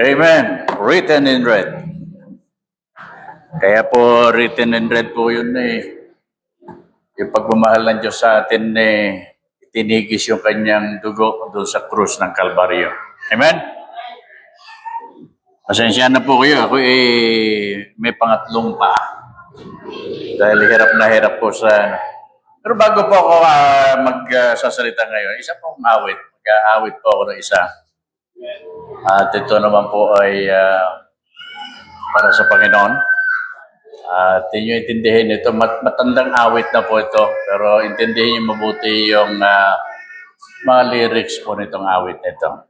Amen. Written in red. Kaya po written in red po yun yung pagmamahal ng Diyos sa atin itinigis yung kanyang dugo doon sa krus ng Kalbaryo. Amen? Pasensya na po kayo. Ako may pangatlong pa. Dahil hirap na hirap po sa... Pero bago po ako magsasalita ngayon, isa pong awit. Mag-aawit po ako ng isa. At ito naman po ay para sa Panginoon. At inyo intindihin ito, matandang awit na po ito, pero intindihin niyo mabuti yung mga lyrics po nitong awit nito.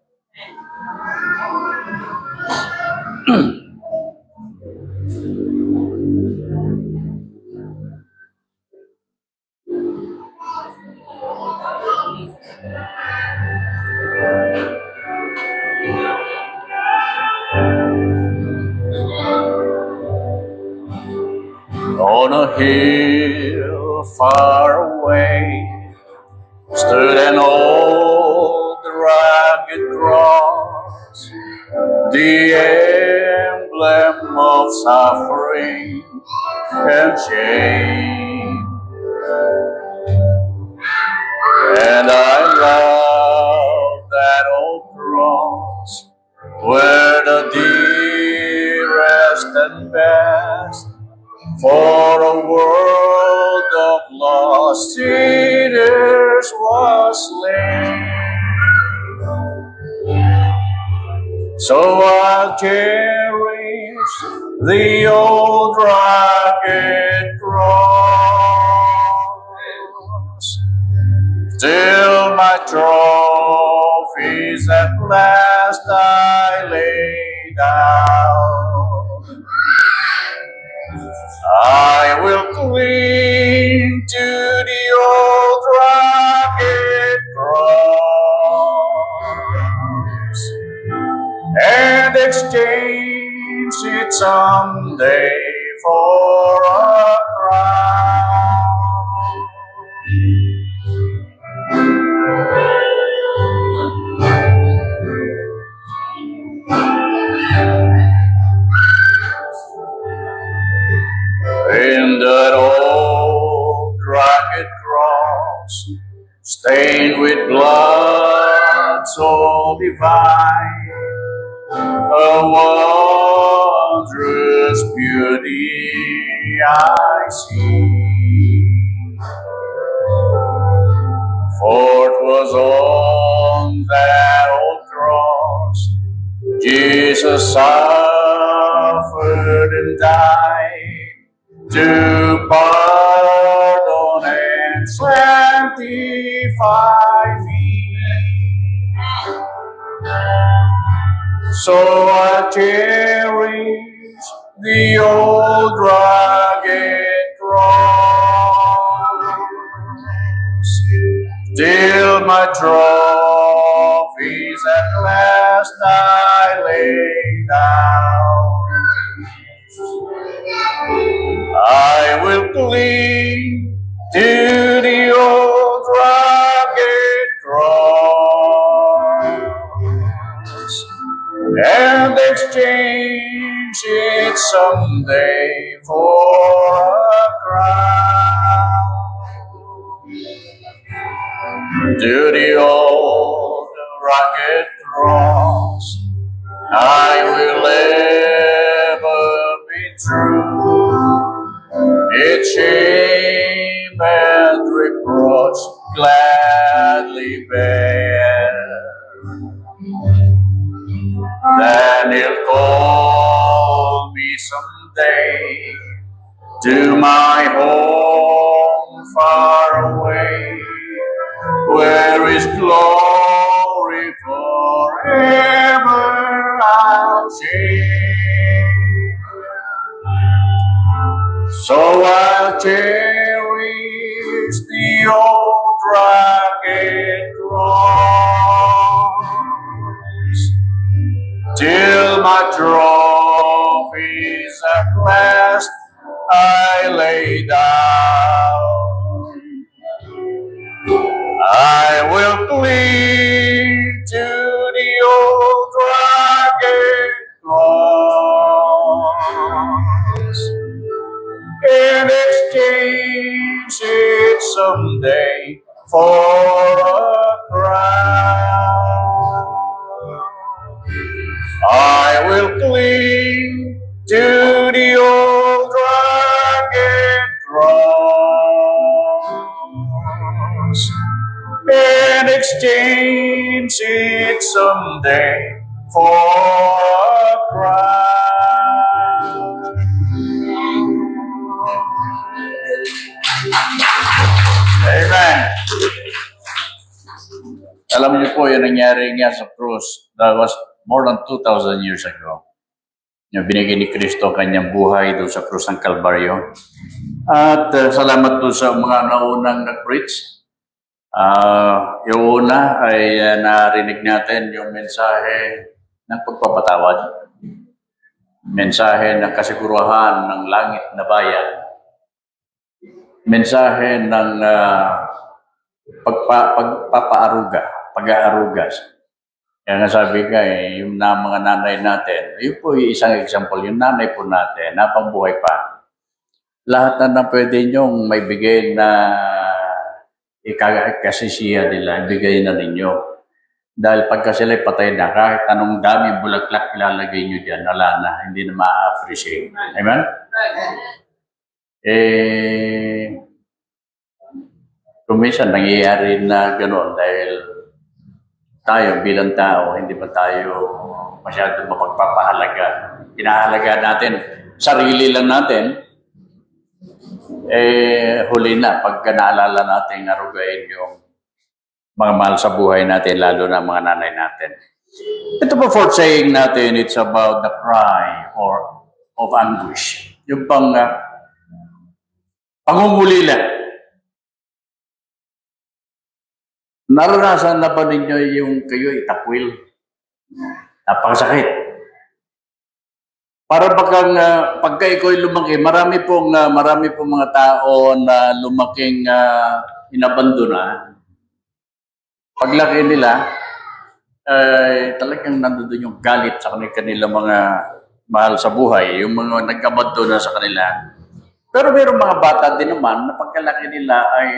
On a hill far away stood an old rugged cross, the emblem of suffering and shame. And I love that old cross, where the dearest and best for a world of lost sinners was slain. So I'll cherish the old rugged cross till my trophies at last I lay down. I will cling to the old rugged cross and exchange it someday for a crown. In that old rugged cross, stained with blood so divine, a wondrous beauty I see. For 'twas on that old cross Jesus suffered and died to pardon and sanctify me. So I cherish the old rugged cross till my trophies at last I lay down. I will cling to the old rugged cross and exchange it someday for a crown. To the old rugged cross I will ever be true. Its shame and reproach gladly bear. Then he'll call me someday to my home far away, where his glory forever I'll see. So I'll cherish the old rugged cross till my trophies at last I lay down. I will cling to the old rugged cross exchange it someday for a crown. I will cling to the old rugged cross and exchange it someday for a crown. Amen. Alam niyo po, yung nangyari nga sa krus, that was more than 2,000 years ago. Yung binigay ni Kristo kanyang buhay doon sa krus ng Kalbaryo. At salamat doon sa mga naunang nag-preach. Yung una ay narinig natin yung mensahe ng pagpapatawad. Mensahe ng kasiguruhan ng langit na bayan. Mensahe ng pag-aarugas. Kaya nga sabi ka yung mga nanay natin, yun po yung isang example, yung nanay po natin, napangbuhay pa. Lahat na pwede nyong may bigay na ikasisiya nila, ibigay na ninyo. Dahil pagka sila'y patay na, kahit anong daming bulaklak ilalagay nyo dyan, wala na, hindi na ma-appreciate. Amen? Kung minsan nangyayari na gano'n dahil tayo bilang tao, hindi ba tayo masyadong mapagpapahalaga. Pinahalaga natin, sarili lang natin, huli na pagka naalala natin narugain yung mga mahal sa buhay natin, lalo na mga nanay natin. Ito po for saying natin, it's about the cry or of anguish. Yung pang pangungulila. Naranasan na ba ninyo yung kayo itakwil? Napakasakit. Para pagka ikaw lumaki, marami pong mga tao na lumaking inabandona. Paglaki nila, talagang nandoon yung galit sa kanilang mga mahal sa buhay, yung mga nag-abandona sa kanila. Pero mayroong mga bata din naman na pagkalaki nila ay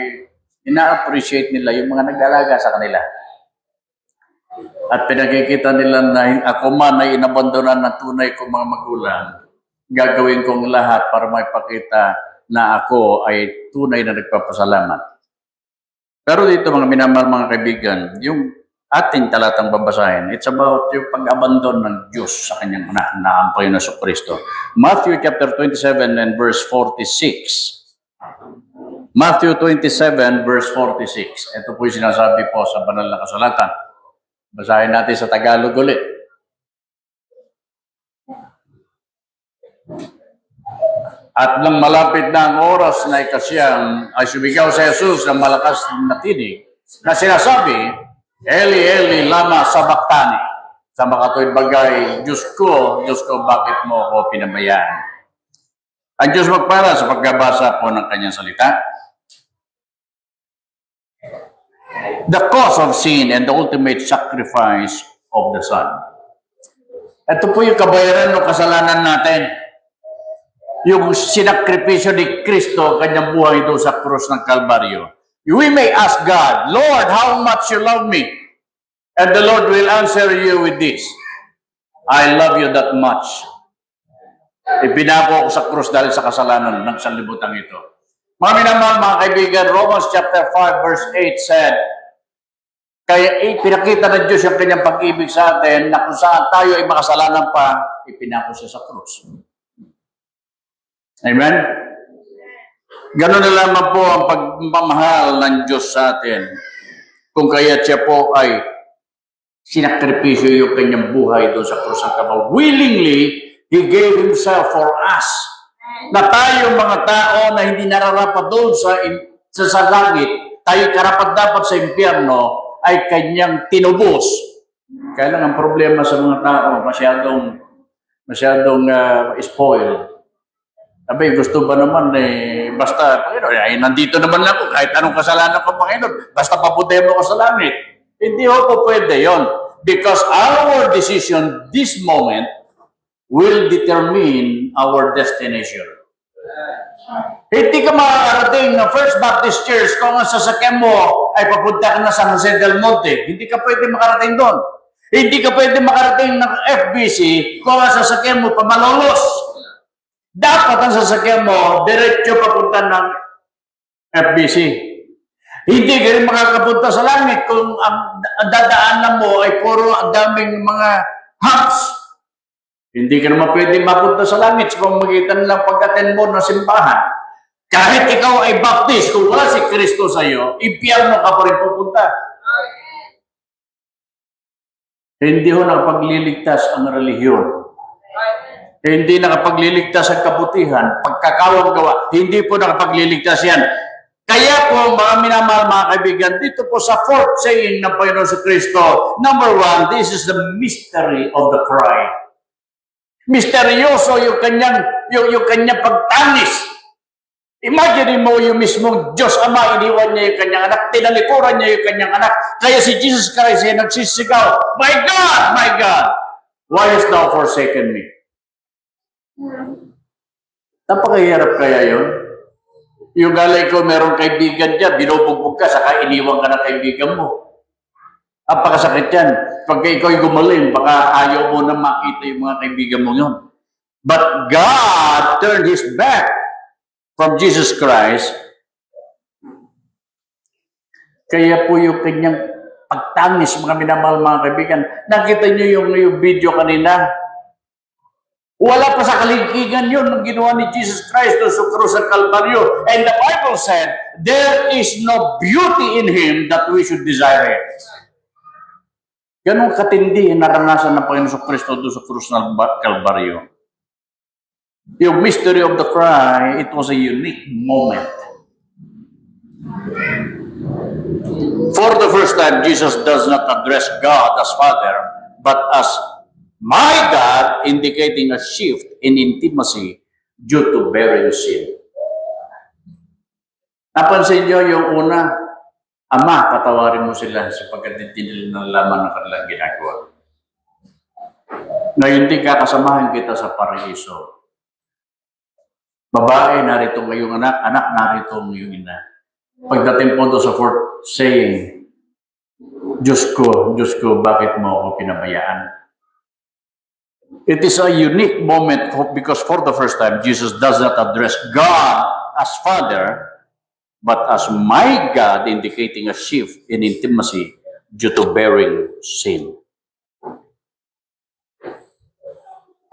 ina-appreciate nila yung mga nag-alaga sa kanila. At pinakikita nila na ako man ay inabandonan ng tunay kong mga magulang, gagawin kong lahat para maipakita na ako ay tunay na nagpapasalamat. Pero dito mga minamahal mga kaibigan, yung ating talatang babasahin, it's about yung pag-abandon ng Diyos sa kanyang naampay na Kristo. Matthew chapter 27 and verse 46. Matthew 27 verse 46. Ito po yung sinasabi po sa banal na kasulatan. Basahin natin sa Tagalog ulit. At nang malapit na ang oras na ikasyang ay sumigaw si Jesus ng malakas na tinig na sinasabi, Eli, Eli, lama sabachthani. Sa makatuwid bagay, Diyos ko, bakit mo ako pinabayaan? Ang Diyos magpala sa pagbabasa po ng kanyang salita. The cause of sin and the ultimate sacrifice of the Son. Ito po yung kabayaran ng kasalanan natin. Yung sinakripisyo ni Kristo, kanyang buhay doon sa krus ng Kalbaryo. We may ask God, Lord, how much you love me? And the Lord will answer you with this. I love you that much. Ipinako ako sa krus dahil sa kasalanan ng sanlibutan ito. Mga minamahal, mga kaibigan, Romans chapter 5 verse 8 said, kaya pinakita ng Diyos yung kanyang pag-ibig sa atin na kung saan tayo ay makasalanan pa, ipinako siya sa krus. Amen? Ganon na lamang po ang pagmamahal ng Diyos sa atin. Kung kaya siya po ay sinakripisyo yung kanyang buhay doon sa krus ng Kalbaryo. Willingly, He gave Himself for us. Na tayo mga tao na hindi nararapat doon sa langit, tayo karapat-dapat sa impyerno, ay kanyang tinubos. Kaya lang ang problema sa mga tao, masyadong spoiled. Sabi, gusto ba naman basta, Panginoon, ay nandito naman ako, kahit anong kasalanan ko, Panginoon, basta papuntahin mo ko sa langit. Hindi po pwede yon. Because our decision this moment will determine our destination. Hindi ka makakarating ng First Baptist Church kung ang sasakyan mo ay papunta ka na sa San Jose del Monte. Hindi ka pwede makarating doon. Hindi ka pwede makarating ng FBC kung ang sasakyan mo pa Malolos. Dapat ang sasakyan mo, diretso papunta ng FBC. Hindi ka rin makakapunta sa langit kung ang dadaanan mo ay puro ang daming mga humps. Hindi ka naman pwede mapunta sa langit sa pamamagitan ng pag-attend mo ng simbahan. Kahit ikaw ay baptist, kung wala si Kristo sa iyo, impyerno ka pa rin pupunta. Hindi ho nakapagliligtas ang relihiyon. Hindi nakapagliligtas ang kabutihan, pagkakawang gawa. Hindi po nakapagliligtas yan. Kaya po, mga minamahal, mga kaibigan, dito po sa fourth saying ng Panginoon sa Kristo, number one, this is the mystery of the cry. Misteryoso yung kanyang pagtangis. Imagine mo yung mismong Diyos Ama, iniwan niya yung kanyang anak, tinalikuran niya yung kanyang anak. Kaya si Jesus Christ ay nagsisigaw, my God, why hast thou forsaken me? Napakahirap kaya yun? Yung galay ko, merong kaibigan dyan, binubugbog ka, saka iniwan ka ng kaibigan mo. Napakasakit yan. Pagka ikaw'y gumaling, baka ayaw mo na makita yung mga kaibigan mo yun. But God turned His back from Jesus Christ. Kaya po yung kanyang pagtangis, mga minamahal, mga kaibigan. Nakita niyo yung video kanina? Wala pa sa kaligkigan yun ng ginawa ni Jesus Christ doon sa krus ng Kalbaryo. And the Bible said, there is no beauty in Him that we should desire it. Ganun katindi naranasan ng Panginoon Kristo doon sa krus ng Kalbaryo. Yung mystery of the cry, it was a unique moment. For the first time, Jesus does not address God as Father, but as my God, indicating a shift in intimacy due to bearing sin. Napansin niyo yung una, Ama, patawarin mo sila sapagkat hindi nila nalaman ng kanilang ginagawa. Ngayon din kakasamahan kita sa paraiso. Babae, narito ang iyong anak, anak, narito ang iyong ina. Pagdating po sa fourth saying, Diyos ko, bakit mo ako pinabayaan? It is a unique moment because for the first time, Jesus does not address God as Father, but as my God, indicating a shift in intimacy due to bearing sin.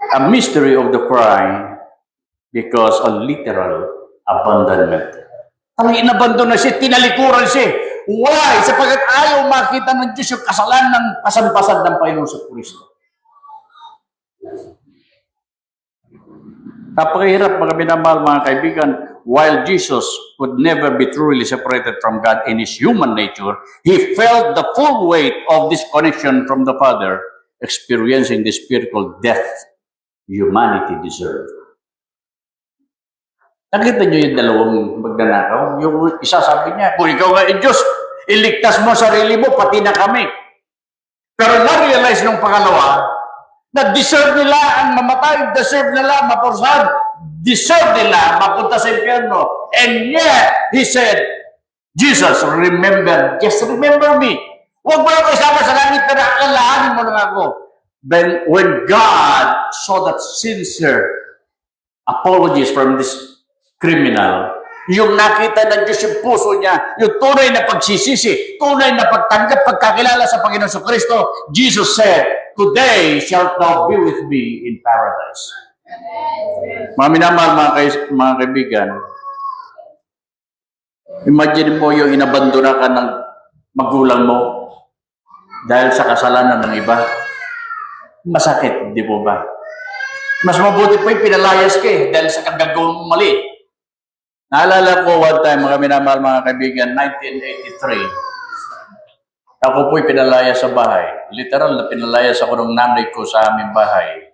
A mystery of the cry because a literal abandonment. Ang inabandon na siya, tinalikuran siya. Why? Sapagkat ayaw makita ng Diyos yung kasalanan ng kasampasad ng Panginoon sa Kristo. Napakahirap, mga minamahal, mga kaibigan. While Jesus could never be truly separated from God in His human nature, He felt the full weight of this connection from the Father, experiencing the spiritual death humanity deserved. Nakita niyo yung dalawang magnanakaw? Yung isa sabi niya, kung ikaw nga Diyos, iligtas mo sarili mo, pati na kami. Pero na-realize nung pangalawa, na deserve nila ang mamatay, deserve nila mapursahan, deserve nila mapunta sa impyerno. And yet, He said, Jesus, just remember me. Huwag mo ako isama sa langit, pero akalahanin mo lang ako. Then, when God saw that sincere apologies from this criminal, yung nakita ng Diyos yung puso niya, yung tunay na pagsisisi, tunay na pagtanggap, pagkakilala sa Panginoon sa Kristo, Jesus said, today shalt thou be with me in paradise. Mga minamahal, mga kaibigan, imagine mo yung inabandona ka ng magulang mo dahil sa kasalanan ng iba. Masakit, di po ba? Mas mabuti po yung pinalayas ka dahil sa kagagawang mali. Naalala ko one time, mga minamahal, mga kaibigan, 1983, ako po'y pinalaya sa bahay. Literal na pinalayas ako ng nanay ko sa aming bahay.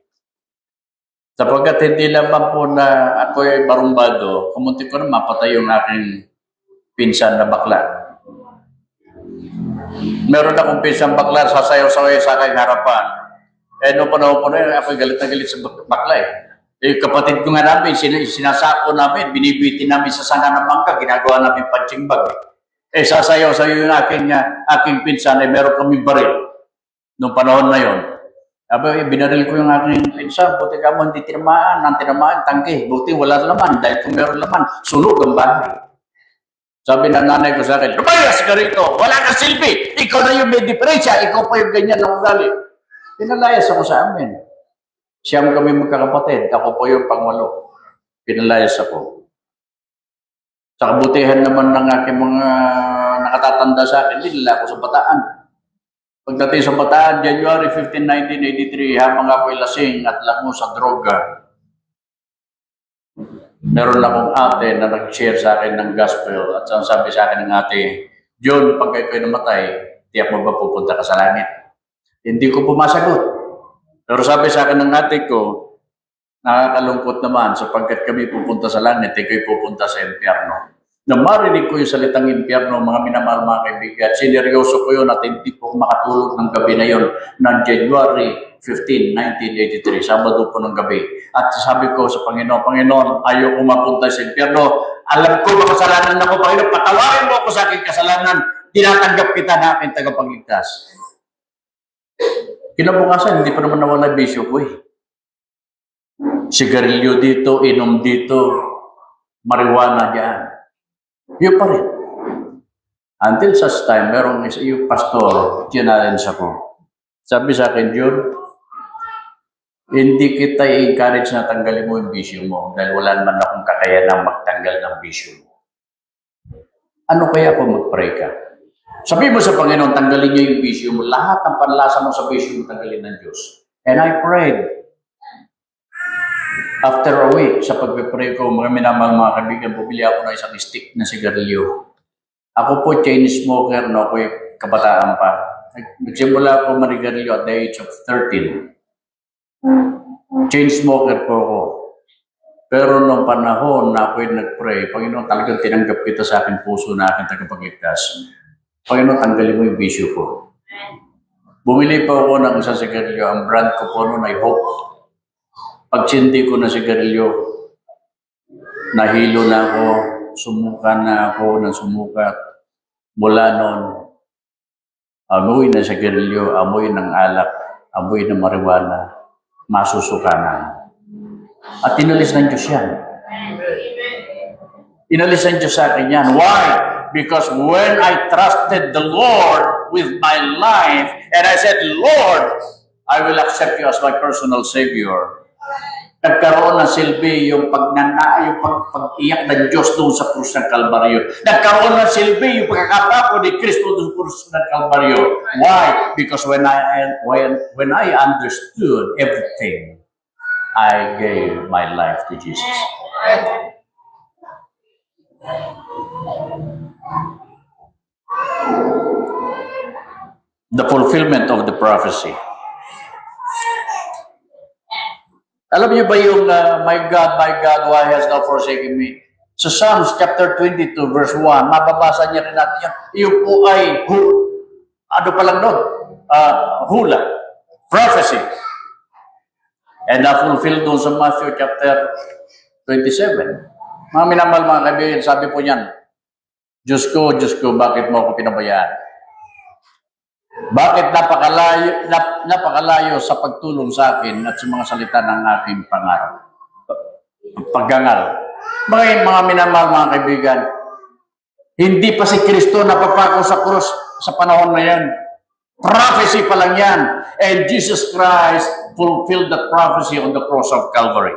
Sapagkat hindi lamang po na ako'y barumbado, kumunti ko na mapatay yung aking pinsan na bakla. Meron akong pinsan bakla, sasayaw-sayaw sa aking harapan. Eh, noong panahon po na yun, ako'y galit na galit sa bakla eh. Kapatid ko nga namin, sinasako namin, binibitin namin sa sanga ng bangka, ginagawa namin punching bag. Sasayaw-sayaw yung aking pinsan, meron kami baril noong panahon na yon. Binaril ko yung aking pinsan, buti ka mo hindi tinamaan, nang tinamaan, tangke, buti wala laman, dahil kung meron laman, sunog ang bahay. Sabi ng nanay ko sa akin, lumayas ka rito, wala ka silbi, ikaw na yung may diferensya, ikaw pa yung ganyan na ugali. Pinalayas ako sa amin. Siyam kami magkakapatid, ako po yung pangwalo. Pinalayas ako. Sa kabutihan naman ng aking mga nakatatanda sa akin, nila ako sa Bataan. Pagdating sa Bataan, January 15, 1983, habang ako'y lasing at lango sa droga, meron akong ate na nag-share sa akin ng gospel at sabi sa akin ng ate, John, pag kayo'y namatay, tiyak mo ba pupunta ka sa langit? Hindi ko pumasagot. Pero sabi sa akin ng ate ko, nakakalungkot naman sapagkat kami pupunta sa langit, ikaw pupunta sa impyerno. Nang marinig ko yung salitang impyerno, mga minamahal mga kaibigan, sineryoso ko yun at hindi po makatulog ng gabi na yun ng January 15, 1983, Sabado po ng gabi. At sabi ko sa Panginoon, Panginoon, ayaw ko mapunta sa impyerno. Alam ko makasalanan ako, Panginoon, patawarin mo ako sa aking kasalanan. Tinatanggap kita na aking tagapagligtas. Kinabukasan, hindi pa naman nawala bisyo ko eh. Sigarilyo dito, inom dito, marijuana dyan. Yun pa rin. Until such time, merong yung pastor, challenge ako. Sabi sa akin, John, hindi kita i-encourage na tanggalin mo yung bisyo mo dahil wala naman akong kakayanang magtanggal ng bisyo mo. Ano kaya kung mag-pray ka? Sabi mo sa Panginoon, tanggalin niya yung bisyo mo. Lahat ng panlasa mo sa bisyo mo, tanggalin ng Diyos. And I prayed. After a week, sa pagpipray ko, mga minamahal mga kaibigan, bumili ako ng isang stick na sigarilyo. Ako po, chain smoker, no? Ako'y kabataan pa. Nagsimula ako manigarilyo at the age of 13. Chain smoker po ako. Pero nung panahon na ako'y nag-pray, Panginoon, talagang tinanggap kita sa aking puso na aking tagapagligtas. Panginoon, tanggalin mo yung bisyo ko. Bumili pa ako ng isang sigarilyo. Ang brand ko po noon ay Hope. Pagsindi ko na sigarilyo, nahilo na ako, sumuka na ako ng sumukat. Mula noon, amoy na sigarilyo, amoy ng alak, amoy ng marijuana, masusuka na. At inalis ng Diyos yan. Inalis ng Diyos sa akin yan. Why? Because when I trusted the Lord with my life, and I said, Lord, I will accept you as my personal Savior, nagkaroon ng silbi yung pag-iyak ng Diyos doon sa krus ng Kalbaryo. Nagkaroon ng silbi yung pagkakatapon ni Kristo doon sa krus ng Kalbaryo. Why? Because when I understood everything, I gave my life to Jesus. The fulfillment of the prophecy. Alam niyo ba yung my God, why has thou forsaken me? Sa Psalms chapter 22 verse 1, mababasa niya rin natin yan. Yung po ay, ano pa lang doon? Hula. Prophecy. And na-fulfill doon sa Matthew chapter 27. Mga minamahal mga kaibigan, sabi po niyan, Diyos ko, bakit mo ako pinabayaan? Bakit napakalayo sa pagtulong sa akin at sa mga salita ng aking pangarap? Paggangal. Mga minamahal mga kaibigan, hindi pa si Kristo napapako sa krus sa panahon na yan. Prophecy pa lang yan. And Jesus Christ fulfilled that prophecy on the cross of Calvary.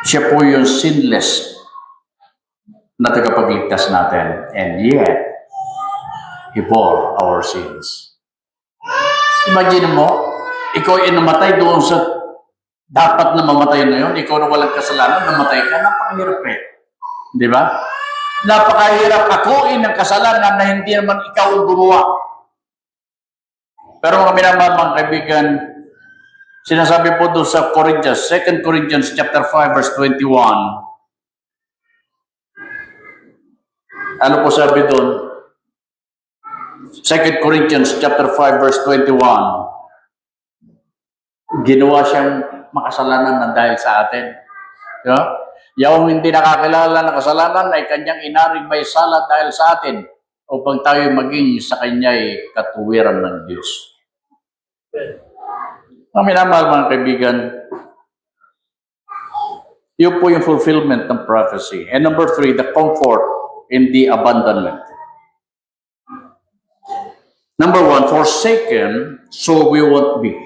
Siya po yung sinless na tagapagligtas natin. And yet, He bore our sins. Imagine mo, ikaw ay namatay doon sa dapat na mamatay na yun. Ikaw na walang kasalanan, namatay ka. Napakahirap eh. Di ba? Napakahirap akuin ng kasalanan na hindi naman ikaw ang gumawa. Pero mga minamahal mga kaibigan, sinasabi po doon sa Corinthians, 2 Corinthians chapter 5 verse 21. Ano po sabi doon? 2 Corinthians chapter 5 verse 21, ginawa siyang makasalanan na dahil sa atin. Yeah? Yung hindi nakakilala ng kasalanan ay kanyang inaring may sala dahil sa atin upang tayo maging sa kanya'y katuwiran ng Diyos. Ang minamahal mga kaibigan, yun po yung fulfillment ng prophecy. And number 3, the comfort in the abandonment. Number 1, forsaken, so we won't be.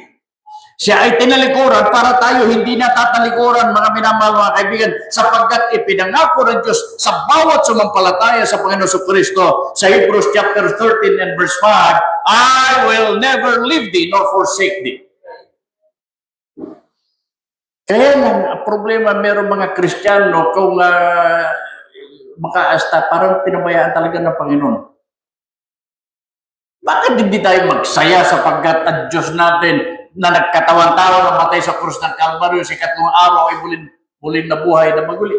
Siya ay tinalikuran para tayo hindi na tatalikuran, mga minamahal mga kaibigan, sapagkat ipinangako ng Diyos sa bawat sumampalataya sa Panginoon Kristo. Sa Hebrews chapter 13 and verse 5, I will never leave thee nor forsake thee. Kaya ang problema, meron mga Kristiyano kung makaasta, parang pinabayaan talaga ng Panginoon. Bakit hindi tayo magsaya sapagkat ang Diyos natin na nagkatawan-tawan na matay sa krus ng Kalbaryo sa ikatlong araw ay muling nabuhay na maguli?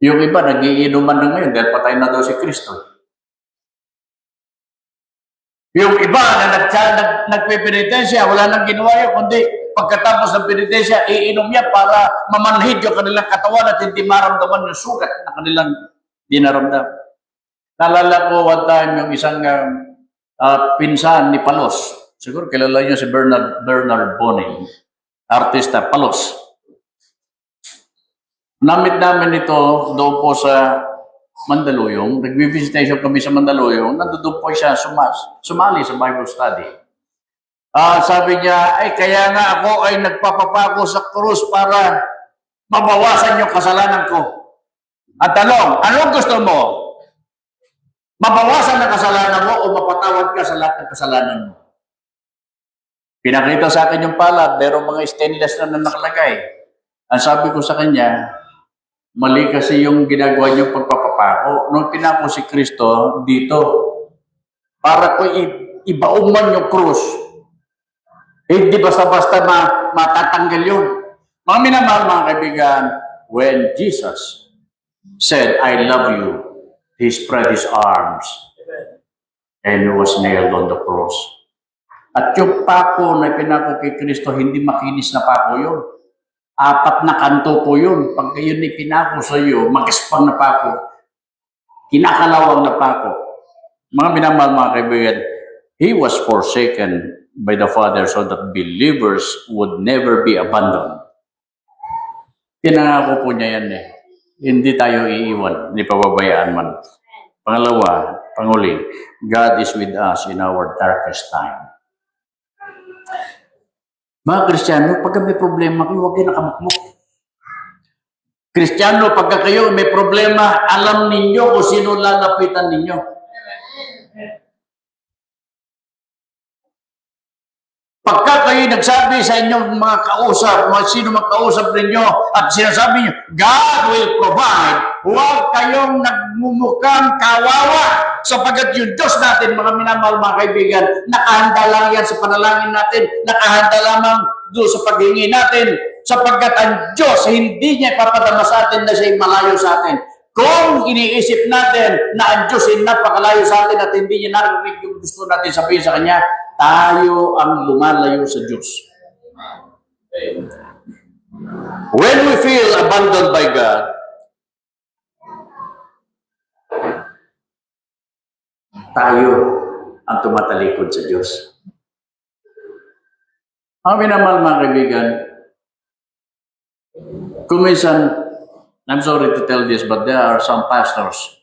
Yung iba, nagiinuman na ngayon dahil patay na daw si Kristo. Yung iba na nagpe-penitensya, wala nang ginawa yun, kundi pagkatapos ng penitensya, iinom niya para mamanhid yung kanilang katawan at hindi maramdaman yung sugat na kanilang dinaramdam. Nalala ko one time yung isang pinsan ni Palos. Siguro kilala niyo si Bernard Boning, artista, Palos. Namit namin ito doon po sa Mandaluyong. Nag-visitation kami sa Mandaluyong. Nandoon po siya sumali sa Bible study. Sabi niya, ay kaya nga ako ay nagpapapako sa krus para mabawasan yung kasalanan ko. At tanong, anong gusto mo? Mabawasan ang kasalanan mo o mapatawad ka sa lahat ng kasalanan mo? Pinakita sa akin yung palad, pero mga stainless na nakalagay. Ang sabi ko sa kanya, mali kasi yung ginagawa niyong pagpapapako. Nung pinako si Kristo dito, para ko ibauman yung krus. Hindi basta-basta matatanggal yun. Mga minamahal mga kaibigan, when Jesus said, I love you, He spread His arms and He was nailed on the cross. At yung pako na pinako kay Kristo, hindi makinis na pako yun. 4 na kanto po yun. Pag yun ipinako sa iyo, magaspang na pako. Kinakalawang na pako. Mga minamahal mga kaibigan, He was forsaken by the Father so that believers would never be abandoned. Pinangako po niya yan eh. Hindi tayo iiwan, hindi pababayaan man. Pangalawa, panguli, God is with us in our darkest time. Mga Kristiyano, pagka may problema kayo, huwag kayo nakamakmok. Kristiyano, pagka kayo may problema, alam ninyo kung sino lalapitan ninyo. Pagka kayo nagsabi sa inyong mga kausap, sino magkausap ninyo, at sinasabi nyo, God will provide, huwag kayong nagmumukhang kawawa. Sapagkat yung Diyos natin, mga minamahal mga kaibigan, nakahanda lang yan sa panalangin natin, nakahanda lamang doon sa paghingi natin, sapagkat ang Diyos hindi niya ipapadama sa atin na siya malayo sa atin. Kung iniisip natin na ang Diyos ay napakalayo sa atin at hindi niya narinig yung gusto natin sabihin sa Kanya, tayo ang lumalayo sa Diyos. When we feel abandoned by God, tayo ang tumatalikod sa Diyos. Ang minamahal mga kaibigan, kung minsan, I'm sorry to tell this, but there are some pastors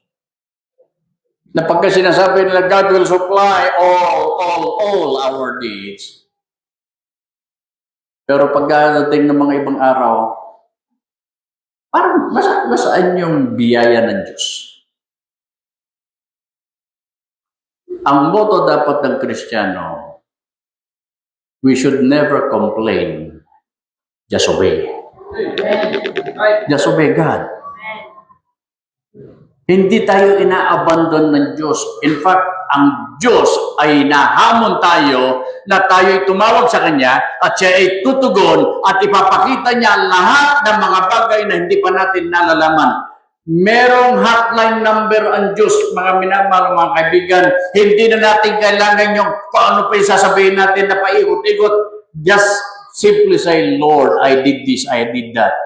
na pagka sinasabi nila, God will supply all our needs. Pero pagdating ng mga ibang araw, parang masaan yung biyaya ng Diyos? Ang motto dapat ng Kristiyano, we should never complain, just obey. Just obey God. Hindi tayo ina-abandon ng Diyos. In fact, ang Diyos ay nahamon tayo na tayo'y tumawag sa Kanya at siya ay tutugon at ipapakita niya lahat ng mga bagay na hindi pa natin nalalaman. Merong hotline number ang Diyos, mga minamahal, mga kaibigan. Hindi na natin kailangan yung paano pa yung sasabihin natin na paikot-ikot. Just simply say, Lord, I did this, I did that.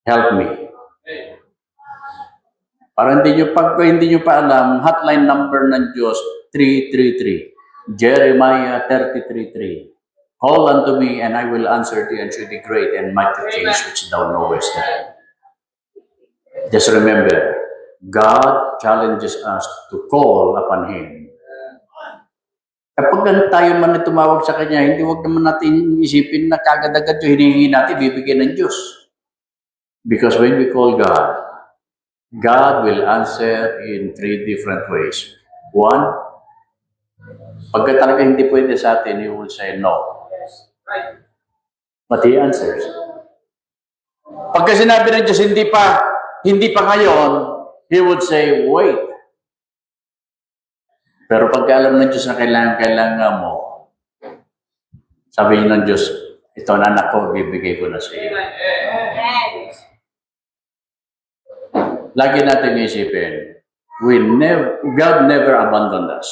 Help me. Para hindi nyo pa alam, hotline number ng Diyos, 333. Jeremiah 33:3. Call unto me, and I will answer thee, and show thee great and mighty things which thou knowest not. Just remember, God challenges us to call upon Him. Kapag tayo man na tumawag sa Kanya, hindi wag naman natin isipin na kagad-agad yung hinihingi natin, bibigyan ng Diyos. Because when we call God, God will answer in 3 different ways. 1, pagka talaga hindi pwede sa atin, He will say no. But He answers. Pagka sinabi ng Diyos, hindi pa ngayon, He would say, wait. Pero pagka alam ng Diyos na kailangan mo, sabi ng Diyos, ito na anak ko, bibigay ko na sa iyo. Lagi natin isipin, God never abandoned us.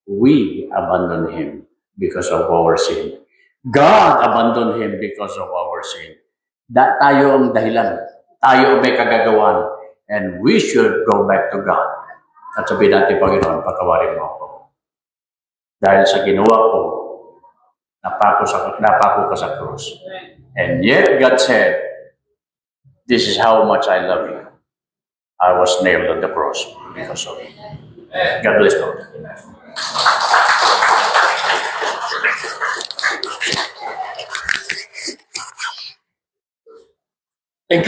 We abandoned Him because of our sin. God abandoned Him because of our sin. Tayo ang dahilan. Tayo may kagagawan. And we should go back to God. At sabihin natin, Panginoon, patawarin mo ako. Dahil sa ginawa ko, napako ka sa krus. And yet, God said, this is how much I love you. I was nailed on the cross because of it. God bless you.